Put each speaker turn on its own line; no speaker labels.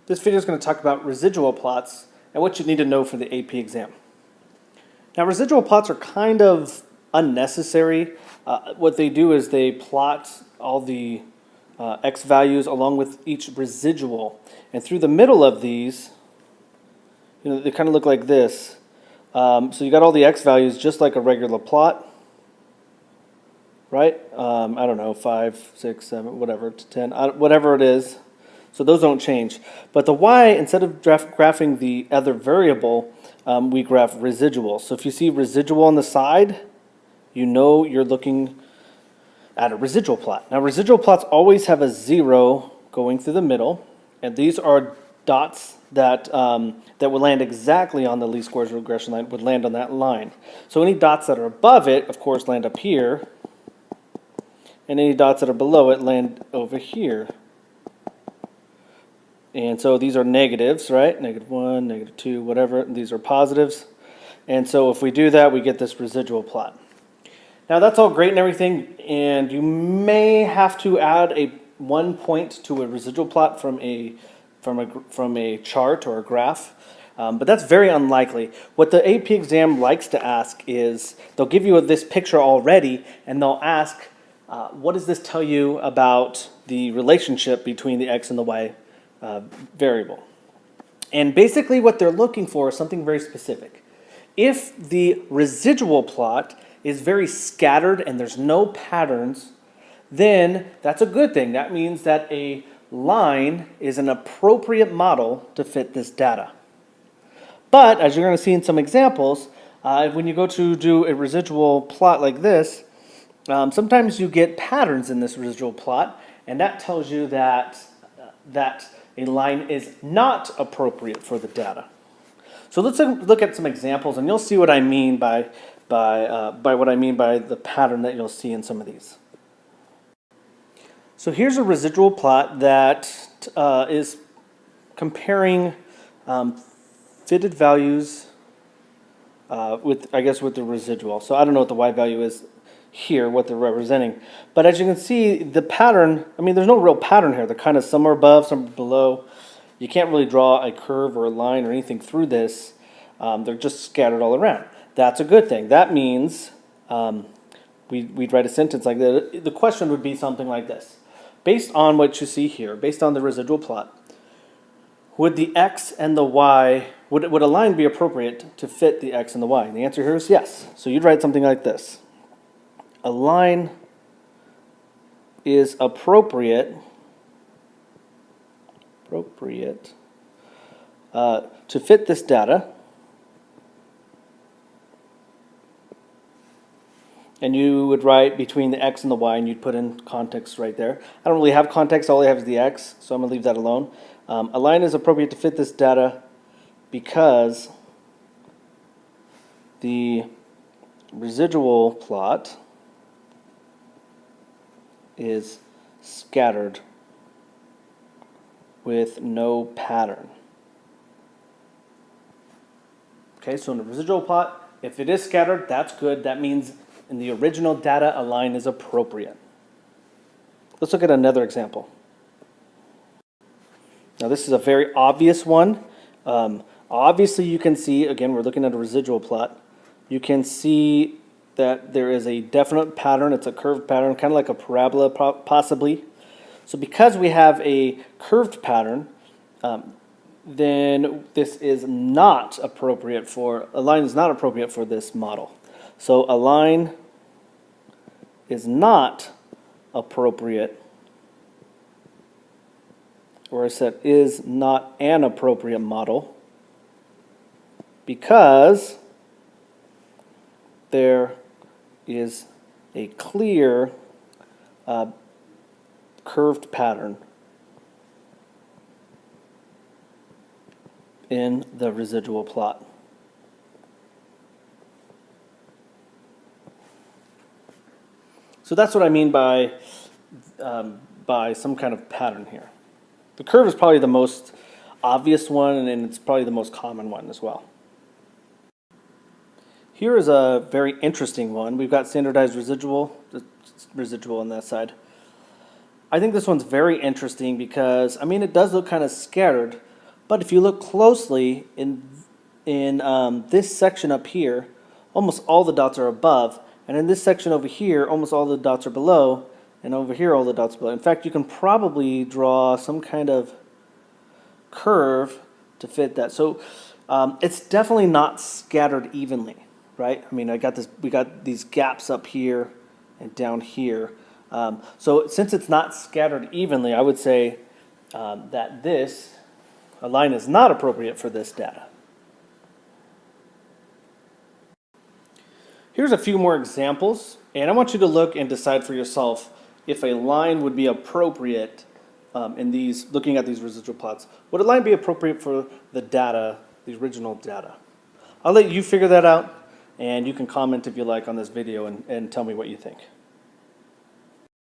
This video is going to talk about residual plots and what you need to know for the AP exam. Now, residual plots are kind of unnecessary. What they do is they plot all the x values along with each residual. And through the middle of these, they kind of look like this. So you got all the x values just like a regular plot, right? I don't know, 5, 6, 7, whatever, to 10, whatever it is. So those don't change. But the y, instead of graphing the other variable, we graph residual. So if you see residual on the side, you know you're looking at a residual plot. Now residual plots always have a 0 going through the middle, and these are dots that that would land exactly on the least squares regression line, would land on that line. So any dots that are above it, of course, land up here, and any dots that are below it land over here. And so these are negatives, right? -1, -2, whatever. These are positives. And so if we do that, we get this residual plot. Now that's all great and everything, and you may have to add one point to a residual plot from a chart or a graph, but that's very unlikely. What the AP exam likes to ask is they'll give you this picture already, and they'll ask, what does this tell you about the relationship between the x and the y variable? And basically what they're looking for is something very specific. If the residual plot is very scattered and there's no patterns, then that's a good thing. That means that a line is an appropriate model to fit this data. But as you're going to see in some examples, when you go to do a residual plot like this, sometimes you get patterns in this residual plot, and that tells you that a line is not appropriate for the data. So let's look at some examples, and you'll see what I mean by what I mean by the pattern that you'll see in some of these. So here's a residual plot that is comparing fitted values with the residual. So I don't know what the y value is here, what they're representing. But as you can see, the pattern, there's no real pattern here. They're kind of some are above, some are below. You can't really draw a curve or a line or anything through this. They're just scattered all around. That's a good thing. That means we'd write a sentence like that. The question would be something like this. Based on what you see here, based on the residual plot, would the x and the y, would a line be appropriate to fit the x and the y? And the answer here is yes. So you'd write something like this. A line is appropriate to fit this data, and you would write between the x and the y, and you'd put in context right there. I don't really have context, all I have is the x, so I'm going to leave that alone. A line is appropriate to fit this data because the residual plot is scattered with no pattern. Okay, so in the residual plot, if it is scattered, that's good. That means in the original data, a line is appropriate. Let's look at another example. Now this is a very obvious one. Obviously you can see, again, we're looking at a residual plot. You can see that there is a definite pattern. It's a curved pattern, kind of like a parabola possibly. So because we have a curved pattern, then this is not appropriate for, a line is not appropriate for this model. So a line is not appropriate, or I said is not an appropriate model, because there is a clear curved pattern in the residual plot. So that's what I mean by some kind of pattern here. The curve is probably the most obvious one, and it's probably the most common one as well. Here is a very interesting one. We've got standardized residual on that side. I think this one's very interesting because, I mean, it does look kind of scattered, But if you look closely in this section up here, almost all the dots are above, and in this section over here, almost all the dots are below, and over here all the dots are below. In fact, you can probably draw some kind of curve to fit that. So it's definitely not scattered evenly, right? I mean, we got these gaps up here and down here. So since it's not scattered evenly, I would say that a line is not appropriate for this data. Here's a few more examples, and I want you to look and decide for yourself if a line would be appropriate looking at these residual plots. Would a line be appropriate for the data, the original data? I'll let you figure that out, and you can comment if you like on this video and tell me what you think.